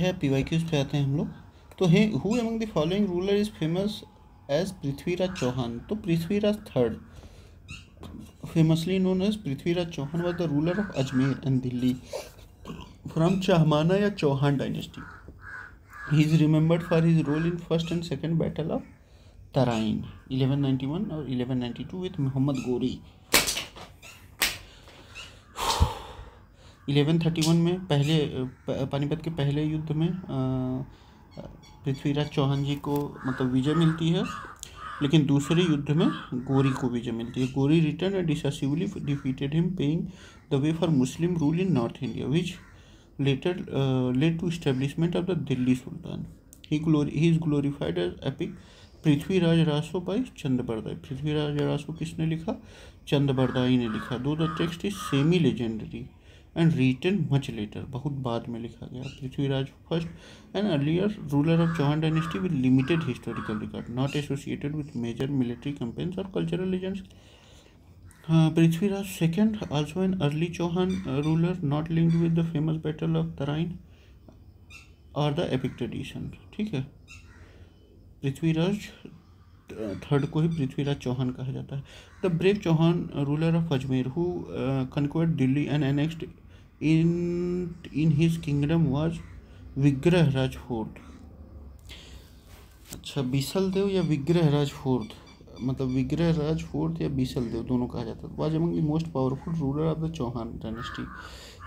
है पीवाईक्यूज पे आते हैं हम लोग। तो है who among the following ruler is famous as Prithviraj Chauhan. तो Prithviraj third, famously known as Prithviraj Chauhan, was the ruler of Ajmer and Delhi from Chahamana या Chauhan dynasty. He is remembered for his role in first and second battle of Tarain 1191 और 1192 with Mohammad Ghori. 1131 में पहले पानीपत के पहले युद्ध में पृथ्वीराज चौहान जी को मतलब विजय मिलती है, लेकिन दूसरे युद्ध में गोरी को विजय मिलती है. Ghori return and decisively defeated him, paying the way for Muslim rule in North India which later led to establishment of the Delhi sultan. He is glorified as epic Prithviraj Raso by Chandbardai. Prithviraj Raso किसने लिखा? चंद्रबरदाई ने लिखा. Though the text is semi legendary and written much later, बहुत बाद में लिखा गया. Prithviraj first and earlier ruler of Chauhan dynasty with limited historical record, not associated with major military campaigns और cultural legends. Prithviraj second, also an early Chauhan ruler, not linked with the famous battle of Tarain और the epic tradition. ठीक है, Prithviraj third को ही पृथ्वीराज चौहान कहा जाता है. The brave Chauhan ruler of Ajmer who conquered Delhi and annexed in his kingdom was Vigraharaja fourth. अच्छा, बीसल देव या Vigraharaj fourth, मतलब विग्रहराज फोर्थ या बीसल देव दोनों कहा जाता है. Was among the most powerful ruler of the Chauhan dynasty.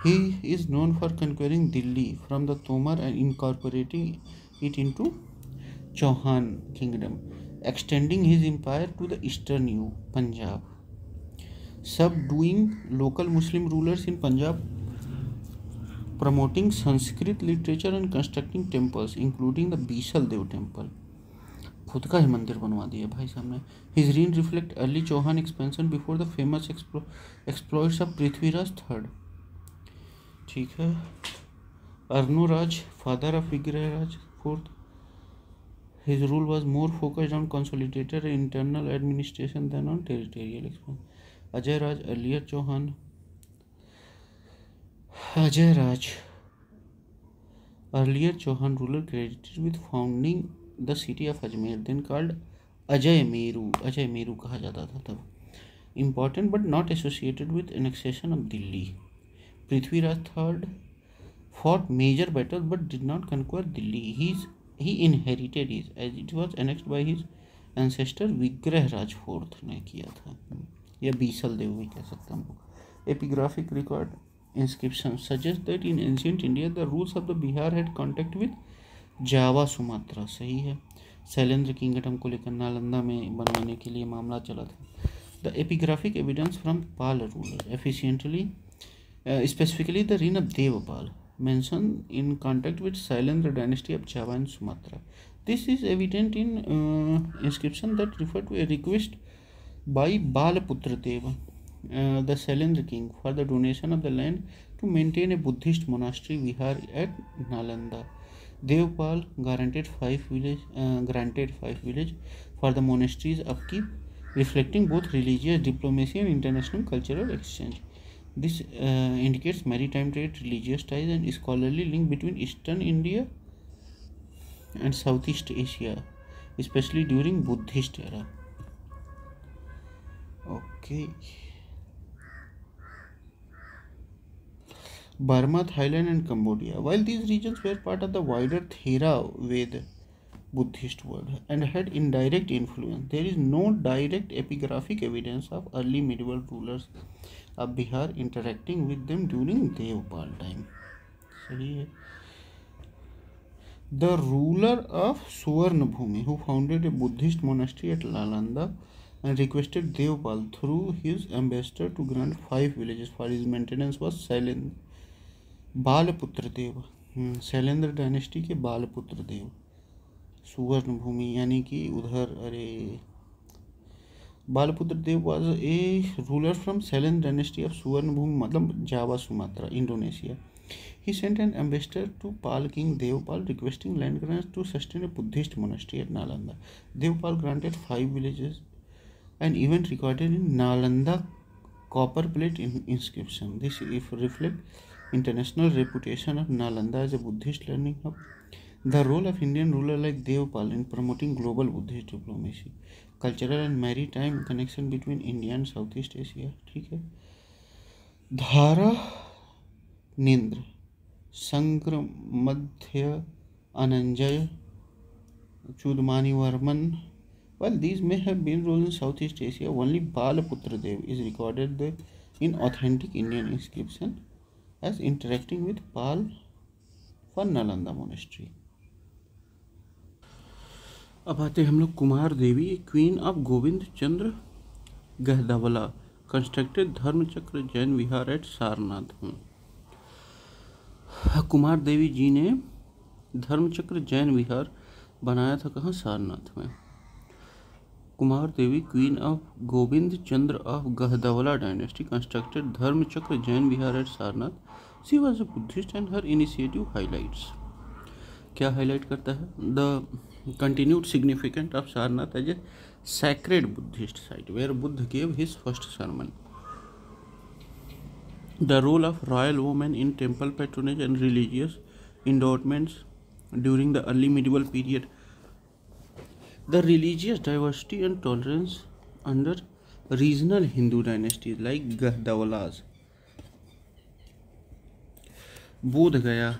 He is known for conquering Delhi from the Tomar and incorporating it into Chauhan kingdom, extending his empire to the eastern Punjab, subduing local Muslim rulers in Punjab, promoting Sanskrit literature and constructing temples including the Bisal Dev temple. खुद का ही मंदिर बनवा दिया भाई साहब ने. His reign reflect early Chauhan expansion before the famous exploits of Prithviraj III. ठीक है. Arnoraj, father of Vigraharaja IV. His rule was more focused on consolidated internal administration than on territorial expansion. Ajay Raj, earlier Chauhan. Ajay Raj, earlier Chauhan ruler credited with founding the city of Ajmer, then called Ajay Meru. Ajay Meru कहा जाता था तब. Important but not associated with annexation of Delhi. Prithviraj III fought major battles but did not conquer Delhi. He inherited it as it was annexed by his ancestor Vigraharaja fourth ने किया था, या बीसल देव भी कह सकते हैं हम लोग. Epigraphic record inscription suggest that in ancient India the rules of the Bihar had contact with Java Sumatra. सही है. शैलेंद्र किंगडम को लेकर नालंदा में बनवाने के लिए मामला चला था. The epigraphic evidence from Pal ruler efficiently specifically the reign of Devpal mentioned in contact with Shailendra dynasty of Java and Sumatra. This is evident in inscription that refer to a request by Balaputra Deva, the Shailendra king, for the donation of the land to maintain a Buddhist monastery vihar at Nalanda. Devpal granted 5 villages for the monastery's upkeep, reflecting both religious diplomacy and international cultural exchange. This indicates maritime trade, religious ties, and scholarly link between Eastern India and Southeast Asia, especially during Buddhist era. Okay. Burma, Thailand, and Cambodia. While these regions were part of the wider Theravada Buddhist world and had indirect influence, there is no direct epigraphic evidence of early medieval rulers of Bihar interacting with them during Devpal time. सही है. The ruler of Suvarnabhumi who founded a Buddhist monastery at Nalanda and requested Devpal through his ambassador to grant 5 villages for his maintenance was Balaputra Deva. Shailendra dynasty के बालपुत्र देव. सुवर्णभूमि यानी कि उधर, अरे बालपुत्र देव was a ruler from Shailendra dynasty of Suvarnabhumi, मतलब Java Sumatra, Indonesia. He sent an ambassador to Pal king Devpal requesting land grants to sustain a Buddhist monastery at Nalanda. Devpal granted 5 villages, an event recorded in Nalanda copper plate inscription. This reflect International reputation of Nalanda as a Buddhist learning hub. The role of Indian ruler like Devpal in promoting global Buddhist diplomacy. Cultural and maritime connection between India and Southeast Asia. ठीक है. धारा नेन्द्र संग्र मध्य Ananjay Chudmani Varman. While these may have been ruled in Southeast Asia, only Balaputra Dev is recorded in authentic Indian inscription as interacting with Pal for Nalanda monastery. अब आते हम लोग Kumar Devi, queen of Govind Chandra Gahadavala, constructed Dharmachakra Jain Vihar at Sarnath. Kumar Devi ji ने धर्मचक्र जैन विहार बनाया था कहाँ? सारनाथ में. Kumar Devi, queen of Govind Chandra of Gahadavala dynasty, constructed Dharmachakra Jain Vihar at Sarnath. She was a Buddhist and her initiative highlights. क्या हाईलाइट करता है? The continued significant of Sarnath as a sacred Buddhist site where Buddha gave his first sermon. The role of royal women in temple patronage and religious endowments during the early medieval period. The religious diversity and tolerance under regional Hindu dynasties like Gahdawalas. Bodh Gaya,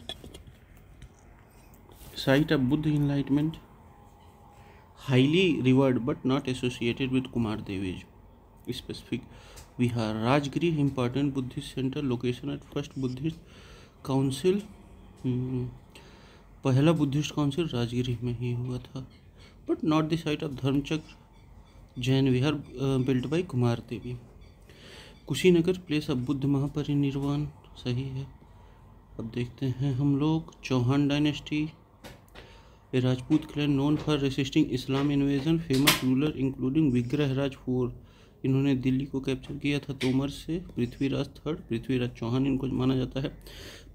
site of Buddha enlightenment, highly revered but not associated with Kumar Devi's specific vihar. Rajgiri, important Buddhist center, location at first Buddhist council. पहला Buddhist council Rajgiri में ही हुआ था, but not the site of Dharmachakra Jain Vihar built by Kumar Devi. Kushinagar, place of Buddha Mahaparinirvana. सही है. अब देखते हैं हम लोग Chauhan dynasty. A Rajput clan known for resisting Islam invasion, famous ruler including Vigraharaja IV. इन्होंने दिल्ली को कैप्चर किया था तोमर से. पृथ्वीराज III, पृथ्वीराज चौहान इनको माना जाता है.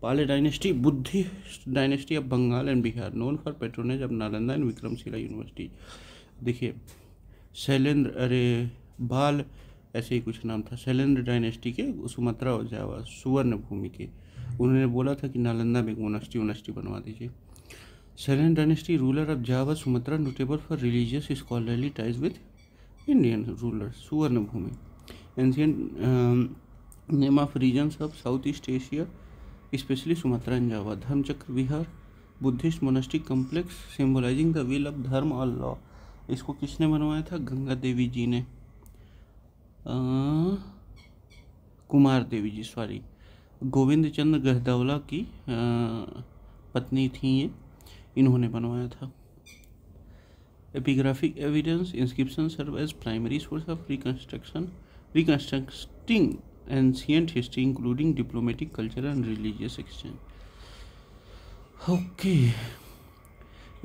Pala dynasty, Buddhist dynasty of Bengal and Bihar, known for patronage of Nalanda and Vikramshila university. देखिए शैलेंद्र, अरे बाल ऐसे ही कुछ नाम था, शैलेंद्र डायनेस्टी के सुमत्रा और जावा सुवर्ण भूमि के. उन्होंने बोला था कि नालंदा में यूनिवर्सिटी बनवा दीजिए. Salian dynasty, ruler of Java, Sumatra, notable for religious scholarly ties with Indian rulers. Suvarnabhumi, ancient name of regions of Southeast Asia, especially Sumatra and Java. Dharmchakra Vihar, Buddhist monastic complex symbolizing the will of Dharma or law. इसको किसने बनवाया था? गंगा देवी जी ने. Kumar Devi ji, sorry, Govind Chandra Gahadavala की पत्नी थी ये, इन्होंने बनवाया था. Epigraphic evidence, inscription serve as primary source of reconstructing ancient history including diplomatic, cultural and religious exchange. Okay.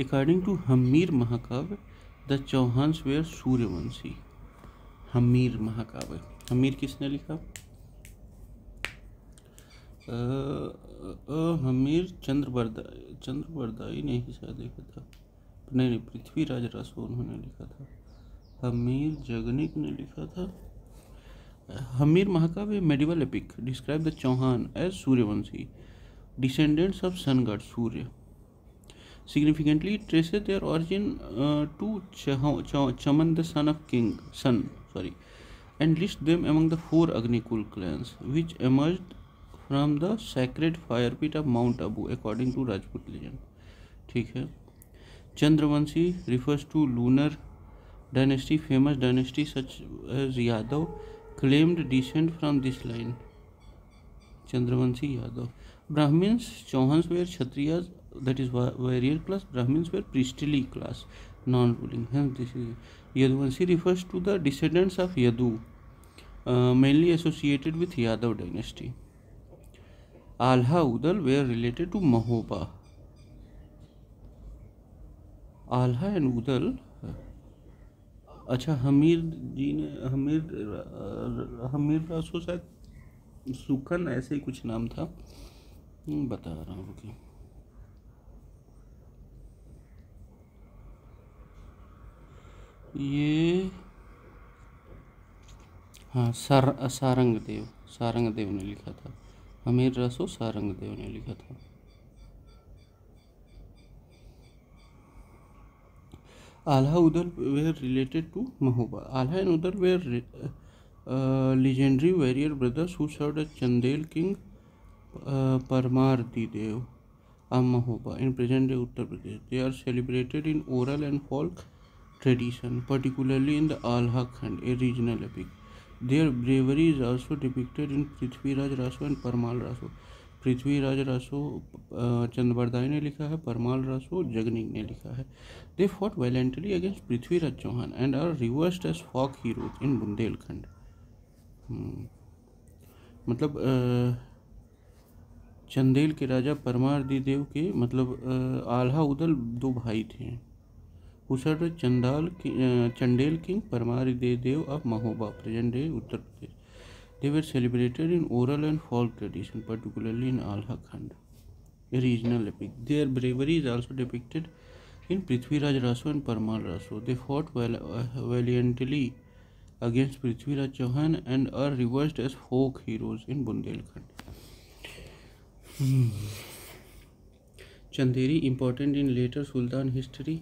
According to Hammir Mahakavya, the Chauhans were Suryavanshi. Hammir Mahakavya, Hammir किसने लिखा? हमीर चंद्रबरदाई ने ही शायद लिखा था. नहीं, पृथ्वीराज रासो उन्होंने लिखा था. हमीर जगनिक ने लिखा था. Hammir Mahakavya medieval epic describe the Chauhan as Suryavanshi, descendants of sun god Surya. Significantly traces their origin to Chaman the son of king sun, and list them among the 4 Agnikul clans which emerged from the sacred fire pit of Mount Abu according to Rajput legend. ठीक है. Chandravanshi refers to lunar dynasty. Famous dynasty such as Yadav claimed descent from this line. Chandravanshi Yadav. Brahmins, Chauhans were Kshatriyas, that is warrior class. Brahmins were priestly class, non-ruling. Hence this is Yaduvanshi refers to the descendants of Yadu, mainly associated with Yadav dynasty. Alha Udal were related to Mahoba. Alha and Udal. अच्छा, हमीर जी ने हमीर रासो शायद सुखन ऐसे ही कुछ नाम था, बता रहा हूँ कि ये हाँ सारंग देव ने लिखा था. हमीर रासो सारंगदेव ने लिखा था। Alha Udal were related to Mahoba. Alha and Udal were legendary warrior brothers who served as Chandel king Parmardi Dev Mahoba in present-day Uttar Pradesh. They are celebrated in oral and folk tradition, particularly in the Alha Khand, a regional epic. Their bravery is also depicted in Prithviraj Raso and Parmal Raso. Prithviraj Raso Chand Bardai ने लिखा है, परमाल रासो जगनिक ने लिखा है. They fought violently against Prithviraj Chauhan and are revered as folk heroes in Bundelkhand. मतलब चंदेल के राजा परमारदी देव के मतलब आल्हा उदल दो भाई थे. Who served Chandel king Parmardi Dev of Mahoba, present day Uttar Pradesh. They were celebrated in oral and folk tradition, particularly in Alha Khand, a regional epic. Their bravery is also depicted in Prithviraj Raso and Parmal Raso. They fought valiantly against Prithviraj Chauhan and are reversed as folk heroes in Bundelkhand. Chanderi, important in later Sultan history.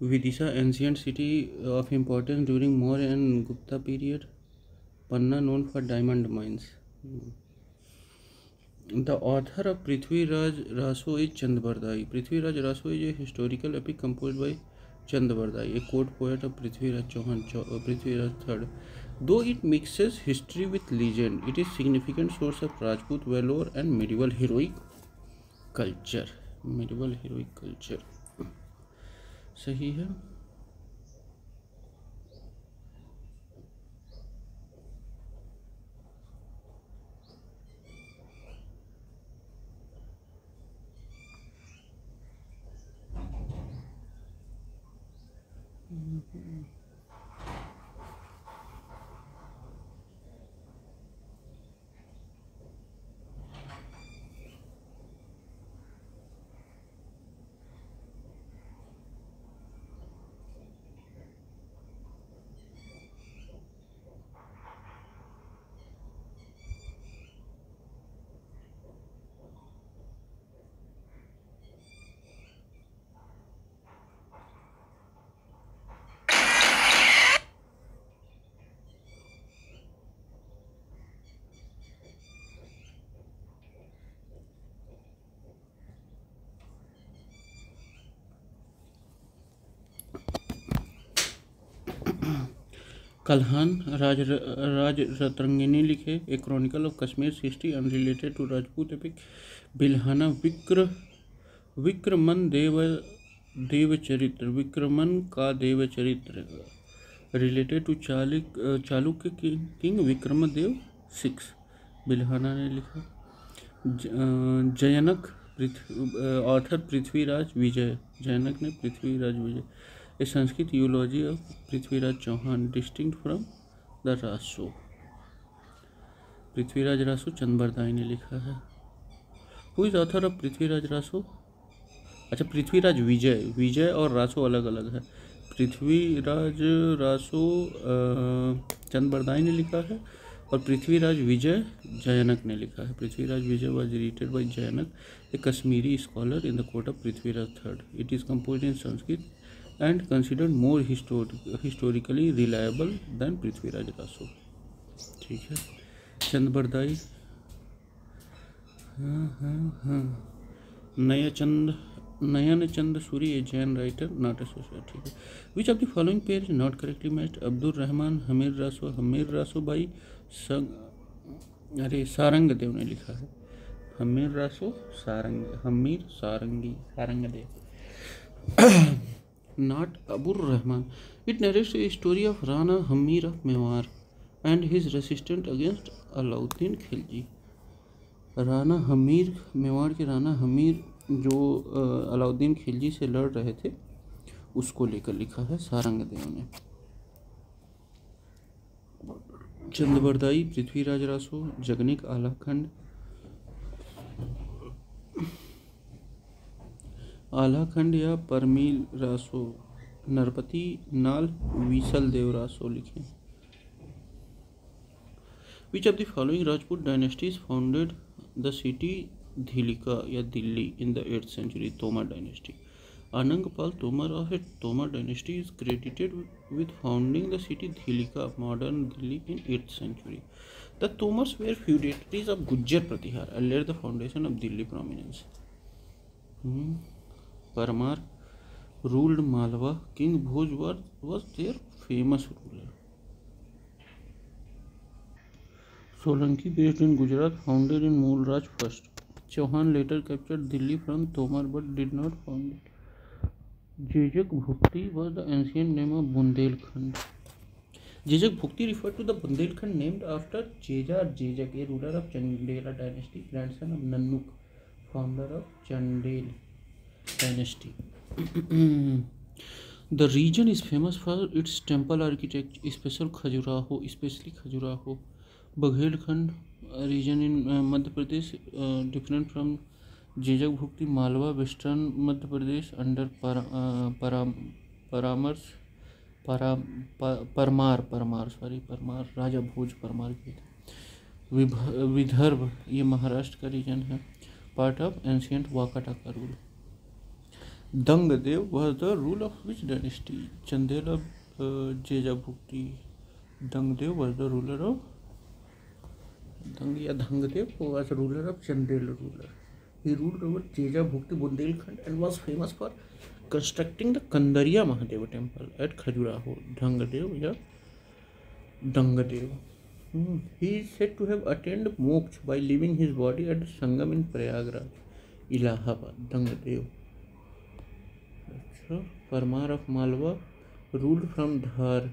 Vidisha, ancient city of importance during Maurya and Gupta period. Panna, known for diamond mines. The author of Prithviraj Raso is Chandbardai. Prithviraj Raso is a historical epic composed by Chandbardai, a court poet of Prithviraj Chauhan, Prithviraj III. Though it mixes history with legend, it is a significant source of Rajput valor and medieval heroic culture. सही है. कल्हान Rajatarangini लिखे a chronicle of Kashmir history unrelated to Rajput epic. Bilhana Vikraman Devcharitra, Vikraman का Devcharitra related to Chalukya king Vikramdev 6. Bilhana ने लिखा. जयनक author Prithviraj विजय, जयनक ने पृथ्वीराज विजय. A Sanskrit eulogy of Prithviraj Chauhan, distinct from the Raso. Prithviraj Raso Chand Bardai ने लिखा है. Who is author of Prithviraj Raso? अच्छा, पृथ्वीराज विजय और रासो अलग अलग है. पृथ्वीराज रासो चंद्रबरदाई ने लिखा है और पृथ्वीराज विजय जयनक ने लिखा है. पृथ्वीराज विजय was written by Jayanak, a Kashmiri scholar in the court of Prithviraj III. It is composed in Sanskrit and considered more historically reliable than Prithviraj Raso. ठीक है. Chandbardai Nayan Chand Suri, a Jain writer, not associated. ठीक है. Which of the following pair is not correctly matched? Abdul Rahman Hammir Raso by Sarangdev ने लिखा है. Hamir Raso Sarangdev. Not Abur Rahman. It narrates a story of Rana Hamir of Mewar and his resistance against Alauddin Khilji. Rana Hamir, Mewar के राना हमीर जो अलाउद्दीन खिलजी से लड़ रहे थे, उसको लेकर लिखा है सारंगदेव ने. चंद्रबरदाई, पृथ्वीराज रासो, जगनिक आलाखंड. आलाखंड या परमील रासो, नरपति नाल विसल देव रासो लिखे. Which of the following Rajput dynasties founded the city Dhilika या Delhi in the 8th century? Tomar dynasty. Anangpal Tomar of a Tomar dynasty is credited with founding the city Dhilika, modern Delhi, in 8th century. The Tomars were feudatories of Gujjar Pratihar and laid the foundation of Delhi prominence. Parmar ruled Malwa. King Bhoj was their famous ruler. Solanki, based in Gujarat, founded in Mulraj first. Chauhan later captured Delhi from Tomar but did not found it. Jejak Bhukti was the ancient name of Bundelkhand. Jejak Bhukti referred to the Bundelkhand named after Jeja or Jejak, a ruler of Chandela dynasty, grandson of Nannuk, founder of Chandel dynasty. The region is famous for its temple architecture, especially Khajuraho. Baghelkhand region in Madhya Pradesh, different from Jejak Bhukti. Malwa, western Madhya Pradesh, under Parmar राजा भोज परमार के थे. विदर्भ ये महाराष्ट्र का region है, part of ancient Vakataka rule. Dangdev was the rule of which dynasty? Chandel of Jejak Bhukti. Dangdev was the ruler of Dhangadev was a ruler of Chandel ruler. He ruled over Jejak Bhukti Bundelkhand and was famous for constructing the Kandariya Mahadeva temple at Khajuraho. Dangadev. He is said to have attained moksha by leaving his body at Sangam in Prayagraj, Allahabad. Dangadev. Parmar of Malwa ruled from Dhar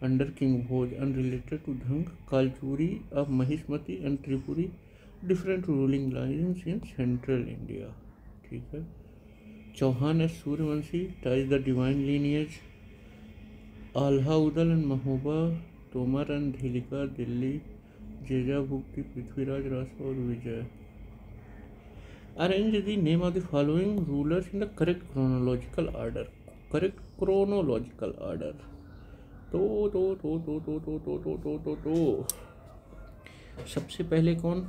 under King Bhoj, unrelated to Dhang. Kalchuri of Mahismati and Tripuri, different ruling lines in central India. ठीक है. Chauhan as Suryavanshi, ties the divine lineage. Alha Udal and Mahoba, Tomar and Dhilika, Delhi. Jejak Bhukti, Prithviraj, Rasa और Vijay. Arrange the name of the following rulers in the correct chronological order. सबसे पहले कौन?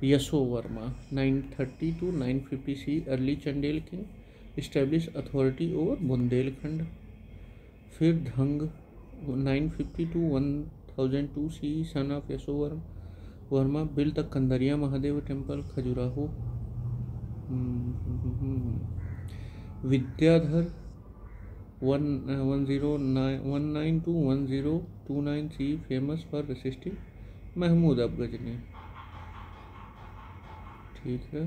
Yashovarma 930 to 950 C, early Chandel king, establish authority over Bundelkhand. फिर Dhang 950 to 1002 C, son of Yashovarma, build the Kandariya Mahadev temple Khajuraho. Vidyadhar 1019 to 1029 C, famous for resisting Mahmud of Ghazni. ठीक है.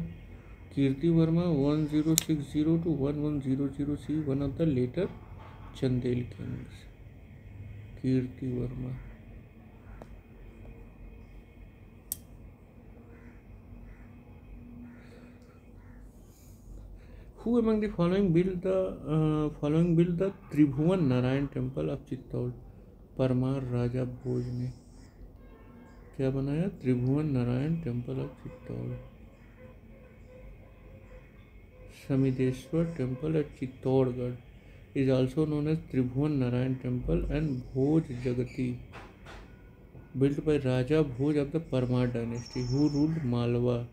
Kirti Varma 1060 to 1100 C, one of the later Chandel kings. Kirti Varma. Who among the following built the Tribhuvan Narayan temple of Chittor? Parmar राजा भोज ने क्या बनाया? Tribhuvan Narayan temple of Chittor. Samideshwar temple at Chittorgarh is also known as Tribhuvan Narayan temple, and Bhoj Jagati, built by Raja Bhoj of the Parmar dynasty, who ruled Malwa.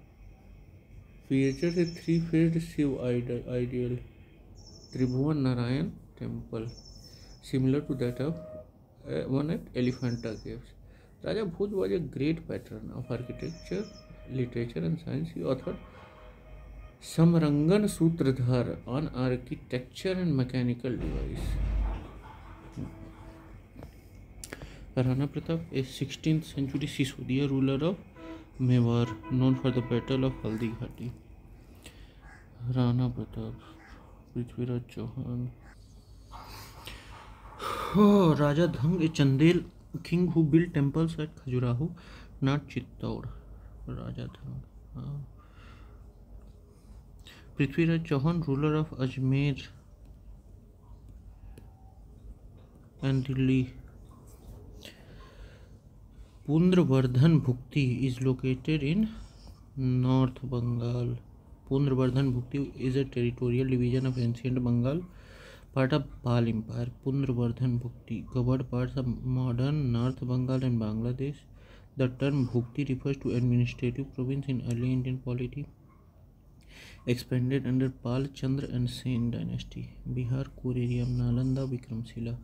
Features a three-faced Shiv ideal. Tribhuvan Narayan temple, similar to that of one at Elephanta Caves. Raja Bhoj was a great patron of architecture, literature and science. He authored Samrangan Sutradhar on architecture and mechanical device. Rana Pratap, a 16th century Sisodiya ruler of Mewar, known for the Battle of Haldi Ghati. Rana Pratap, Prithviraj Chauhan. Raja Dhang, a Chandel king who built temples at Khajuraho, not Chittaur. Raja Dhang. Prithviraj Chauhan, ruler of Ajmer and Delhi. Pundrabardhan Bhukti is located in North Bengal. Pundrabardhan Bhukti is a territorial division of ancient Bengal, part of Pal Empire. Pundrabardhan Bhukti covered parts of modern North Bengal and Bangladesh. The term Bhukti refers to administrative province in early Indian polity, expanded under Pal, Chandra and Sen dynasty. Bihar core area, Nalanda, Vikramshila.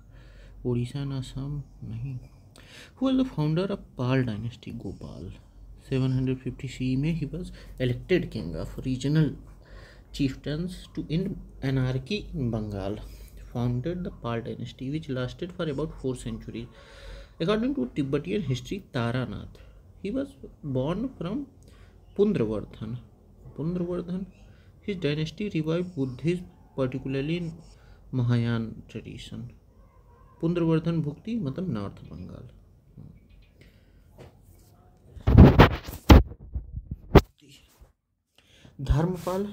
Odisha and Assam नहीं. Who was the founder of Pal dynasty? Gopal. 750 CE में he was elected king of regional chieftains to end anarchy in Bengal. Founded the Pal dynasty, which lasted for about 4 centuries. According to Tibetan history, Taranath, he was born from Pundravardhan. His dynasty revived Buddhism, particularly in Mahayana tradition. Pundravardhan Bhukti मतलब North Bengal. Dharmapal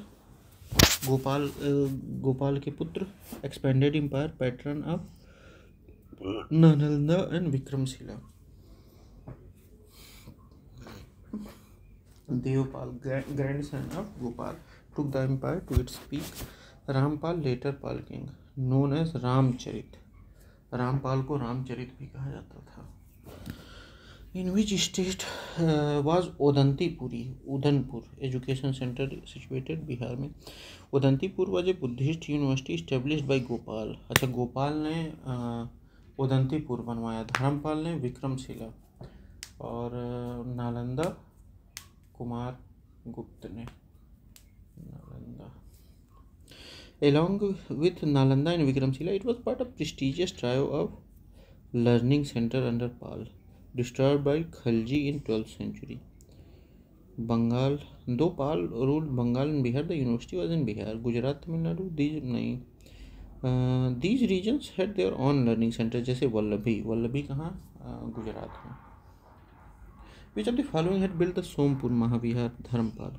Gopal के पुत्र, expanded empire, patron of Nalanda and Vikramshila. Devpal, grandson of Gopal, took the empire to its peak. Rampal, later Pal king, known as Ramcharit. Rampal को रामचरित भी कहा जाता था. In which state was Udanpur education centre situated? Bihar में. Udantipur was a Buddhist university established by Gopal. अच्छा, गोपाल ने उदंतीपुर बनवाया, धर्मपाल ने विक्रमशिला और नालंदा कुमार गुप्त ने. Nalanda. Along with Nalanda and Vikramshila, it was part of prestigious trio of learning center under Pal, destroyed by Khalji in 12th century. Bengal, though Pal ruled Bengal and Bihar, the university was in Bihar. Gujarat, Tamil Nadu, these regions had their own learning centers, जैसे वल्लभी कहाँ? गुजरात में. Which of the following had built the Sompur Mahavihar? Dharmpal.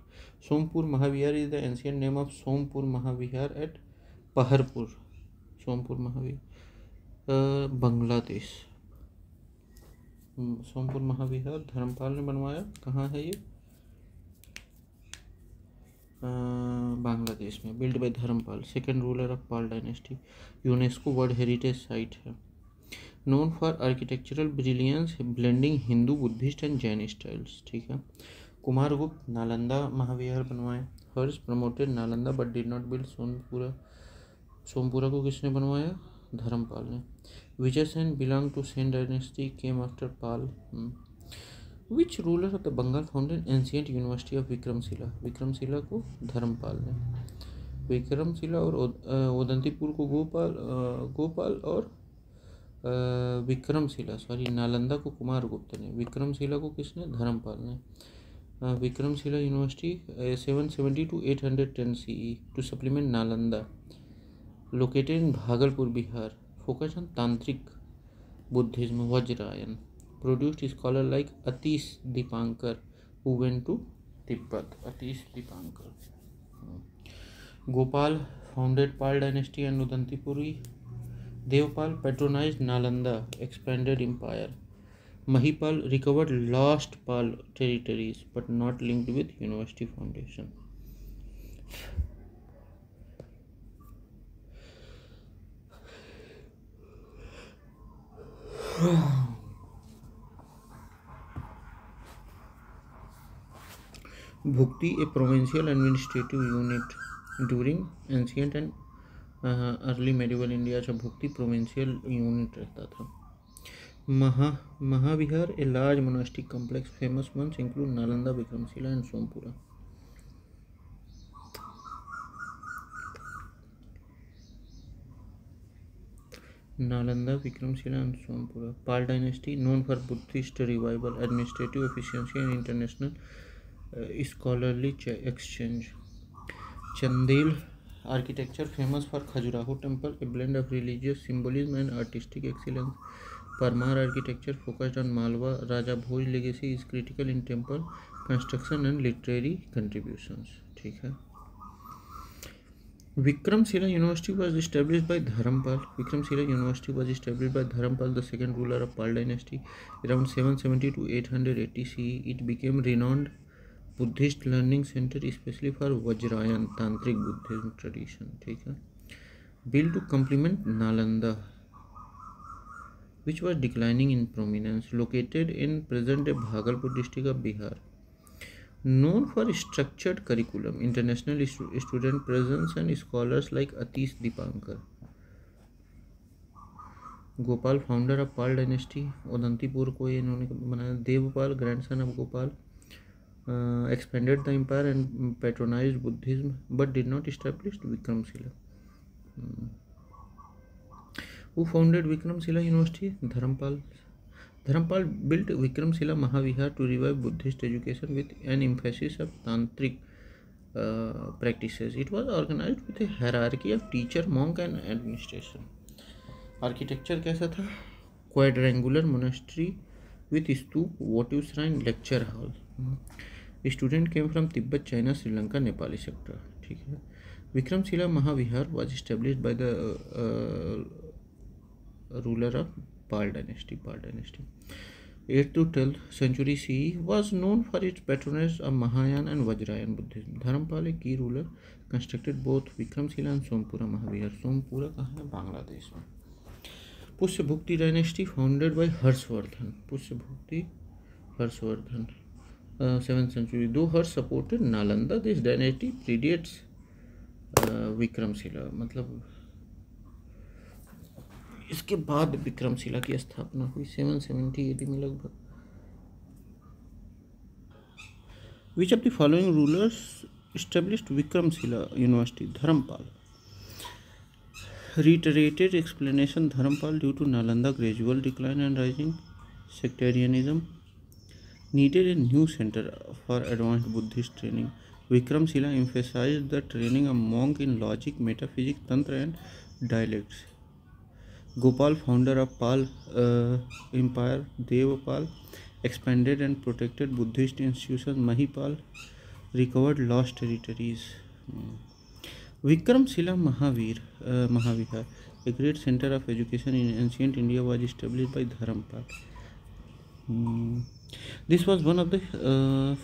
Sompur Mahavihar is the ancient name of Sompur Mahavihar at Paharpur. Sompur Mahavihar. Bangladesh. Sompur महाविहार धर्मपाल ने बनवाया. कहाँ है ये? बांग्लादेश में. Build by Dharmapal, second ruler of Pal dynasty. UNESCO world heritage site है. Known for architectural brilliance, blending Hindu, Buddhist and Jain styles. ठीक है. कुमारगुप्त नालंदा महाविहार बनवाए. Harsh promoted Nalanda but did not build Sompura. Sompura को किसने बनवाया? धर्मपाल ने. Vijay Sen belong to Sen dynasty, came after Pal. Which ruler of the Bengal founded ancient university of Vikramshila? Vikramshila को धर्मपाल ने. विक्रमशिला और उदंतीपुर को गोपाल और विक्रमशिला नालंदा को कुमारगुप्त ने. विक्रमशिला को किसने? धर्मपाल ने. Vikramshila university 770 to 810 CE to supplement Nalanda, located in Bhagalpur, Bihar, focused on Tantric Buddhism. Vajrayan produced scholars like Atish Dipankar, who went to Tibet. Atish Dipankar. Gopal founded Pal dynasty and Udantipuri. Devpal patronized Nalanda, expanded empire. Mahipal recovered lost Pal territories but not linked with university foundation. Bhukti, a provincial administrative unit during ancient and early medieval India. अच्छा, भुक्ति provincial unit रहता था. Mahavihar, a large monastic complex. Famous ones include Nalanda, Vikramshila and Sompura. Nalanda, Vikramshila and Sompura. Pal dynasty, known for Buddhist revival, administrative efficiency and international scholarly exchange. Chandel architecture, famous for Khajuraho temple, a blend of religious symbolism and artistic excellence. Parmar architecture focused on Malwa. Raja Bhoj legacy is critical in temple construction and literary contributions. ठीक है. Vikramshila University was established by Dharampal. Vikramshila University was established by Dharampal, the second ruler of Pal dynasty, around 770 to 880 CE. It became renowned Buddhist learning center, especially for Vajrayan, Tantric Buddhism tradition. ठीक है. Built to complement Nalanda. which was declining in prominence, located in present-day Bhagalpur district of Bihar. Known for structured curriculum, international student presence and scholars like Atish Dipankar. Gopal founder of Pal dynasty, Udantipur को ये इन्होंने बनाया. Devpal grandson of Gopal expanded the empire and patronized Buddhism but did not establish Vikramshila. Who founded Vikramshila University? Dharamпал. Dharamпал built Vikramshila Mahavihar to revive Buddhist education with an emphasis of tantric practices. It was organized with a hierarchy of teacher, monk and administration. Architecture कैसा था? Quadrangular monastery with stupa, votive shrine, lecture hall. Student came from Tibet, China, Sri Lanka, Nepali sector. ठीक है. Vikramshila Mahavihar was established by the ruler of Pal dynasty. 8th to 12th century CE was known for its patronage of Mahayana and Vajrayana Buddhism. Dharamпал, a key ruler, constructed both Vikramshila and Sompura Mahavihar. Sompura कहाँ है? बांग्लादेश में. Pushyabhuti dynasty founded by Harshavardhana. Pushyabhuti Harshavardhana 7th century. Though Harsh supported Nalanda, this dynasty predates Vikramshila. मतलब इसके बाद विक्रमशिला की स्थापना हुई 770 AD में लगभग. Which of the following rulers established Vikramshila University? Dharamпал. Reiterated explanation. Dharamпал, due to Nalanda gradual decline and rising sectarianism, needed a new center for advanced Buddhist training. Vikramshila emphasized the training of monk in logic, metaphysics, tantra and dialects. Gopal, founder of Pal Empire. Devapal expanded and protected Buddhist institutions. Mahipal recovered lost territories. Vikramshila Mahavihar, a great center of education in ancient India, was established by Dharamпал. This was one of the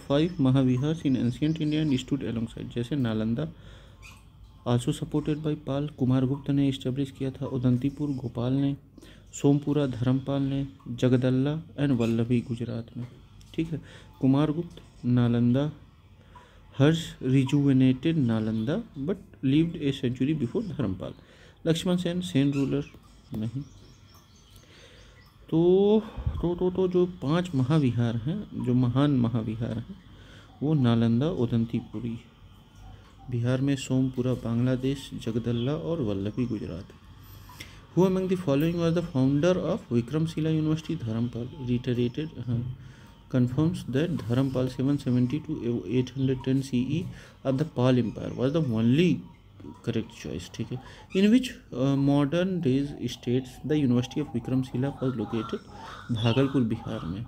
5 Mahavihars in ancient India and stood alongside, जैसे Nalanda also supported by पाल, कुमारगुप्त ने establish किया था. उदंतीपुर गोपाल ने, सोमपुरा धर्मपाल ने, जगदल्ला and Vallabhi Gujarat में. ठीक है. Kumaragupta, Nalanda. Harsha rejuvenated Nalanda but lived a century before Dharmapala. Lakshman Sen, Sen ruler नहीं. तो जो 5 महाविहार हैं, जो महान महाविहार हैं, वो नालंदा, उदंतीपुरी बिहार में, सोमपुरा बांग्लादेश, जगदल्ला और Vallabhi Gujarat. Who among the following was the founder of Vikramshila University? Dharamпал. Reiterated confirms that Dharamпал 770 to 810 CE of the Pal Empire was the only correct choice. ठीक है. In which modern days states the University of Vikramshila was located? Bhagalpur Bihar में.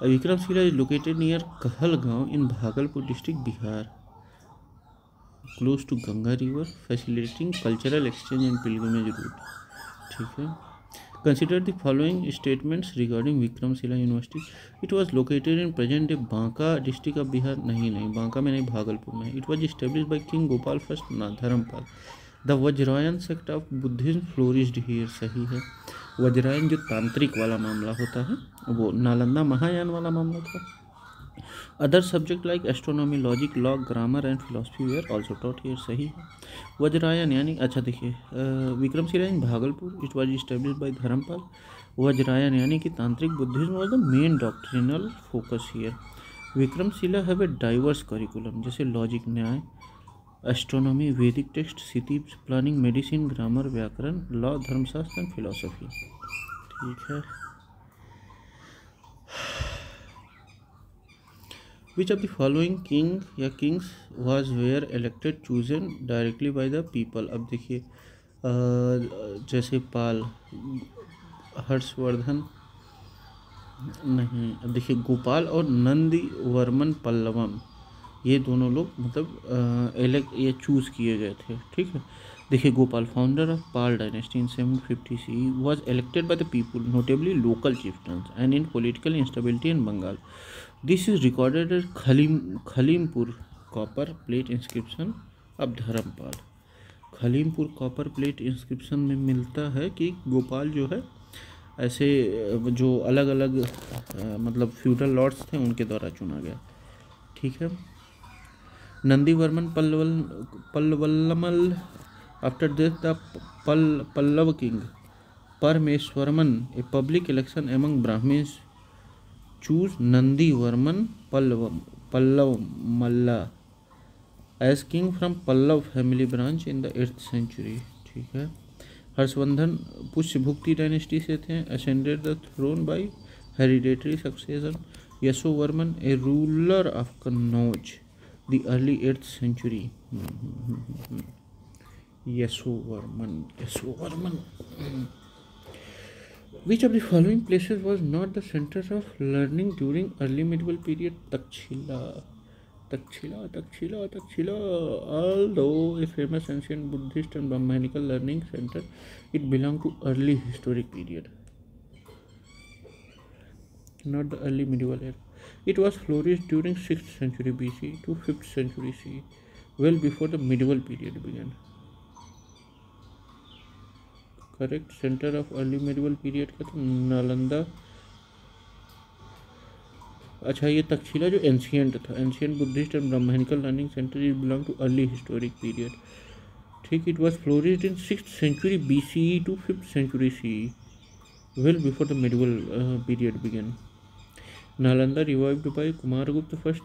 Vikramshila is located near Kahalgaon in Bhagalpur district, Bihar, close to Ganga river, facilitating cultural exchange and pilgrimage route. ठीक है. Consider the following statements regarding Vikramshila University. It was located in present day Banka district of Bihar. नहीं, बांका में नहीं, भागलपुर में. It was established by King Gopal I, Dharamпал. The Vajrayana sect of Buddhism flourished here. सही है. वज्रायन जो तांत्रिक वाला मामला होता है, वो नालंदा महायान वाला मामला था. Other subjects like astronomy, logic, law, grammar and philosophy were also taught here. सही है. वज्रायन यानी, अच्छा देखिए, Vikramshila in Bhagalpur, it was established by Dharmapala. Vajrayana यानी कि tantric Buddhism was the main doctrinal focus here. Vikramshila have a diverse curriculum, जैसे logic, Nyaya, astronomy, Vedic text, city planning, medicine, grammar, vyakarana, law, Dharmashastra and philosophy. ठीक है. Which of the following king या kings was were elected chosen directly by the people? अब देखिए, जैसे पाल, हर्षवर्धन नहीं. अब देखिए, गोपाल और नंदी वर्मन पल्लवम, ये दोनों लोग मतलब ये चूज़ किए गए थे. ठीक है. देखिए, Gopal founder of Pal dynasty in 750 CE was elected by the people, notably local chieftains, and in political instability in Bengal. This is recorded at Khalimpur copper plate inscription of Dharmapala. Khalimpur copper plate inscription में मिलता है कि गोपाल जो है ऐसे जो अलग अलग मतलब फ्यूडल लॉर्ड्स थे उनके द्वारा चुना गया। ठीक है। Nandivarman Pallavamalla after this the Pallava king Parameshvarman a public election among Brahmins chose Nandivarman Pallavamalla as king from Pallava family branch in the 8th century. ठीक है। हर्षवर्धन पुष्यभुक्ति डायनेस्टी से थे, ascended the throne by hereditary succession. Yashovarman a ruler of Kannauj the early 8th century. Yashovarman Which of the following places was not the center of learning during early medieval period? Takshila. Although a famous ancient Buddhist and Brahmanical learning center, it belonged to early historic period, not the early medieval era. It was flourished during 6th century BC to 5th century CE, well before the medieval period began. Correct. Centre of early medieval period का तो नालंदा। अच्छा, ये तक्षशिला जो ancient था, ancient Buddhist and Brahmanical learning centre, is belong to early historic period. ठीक। It was flourished in 6th century BCE to 5th century CE, well before the medieval period began. Nalanda revived by Kumaragupta first,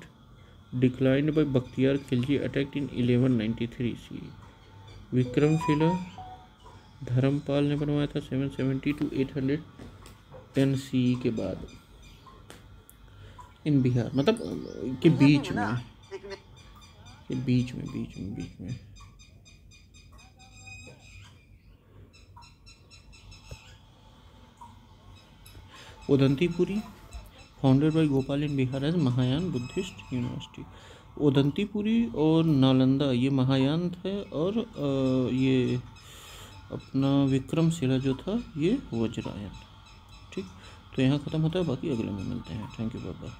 declined by Bakhtiyar Khilji, attacked in 1193 CE। Vikramshila Dharmapala ने बनवाया था 770 to 810 CE के बाद, इन बिहार, मतलब के बीच में। Odantapuri founded by Gopala in Bihar as Mahayana Buddhist university. Odantapuri और नालंदा ये महायान थे, और ये अपना विक्रमशिला जो था ये वज्रायन। ठीक। तो यहाँ ख़त्म होता है, बाकी अगले में मिलते हैं। Thank you, bye bye.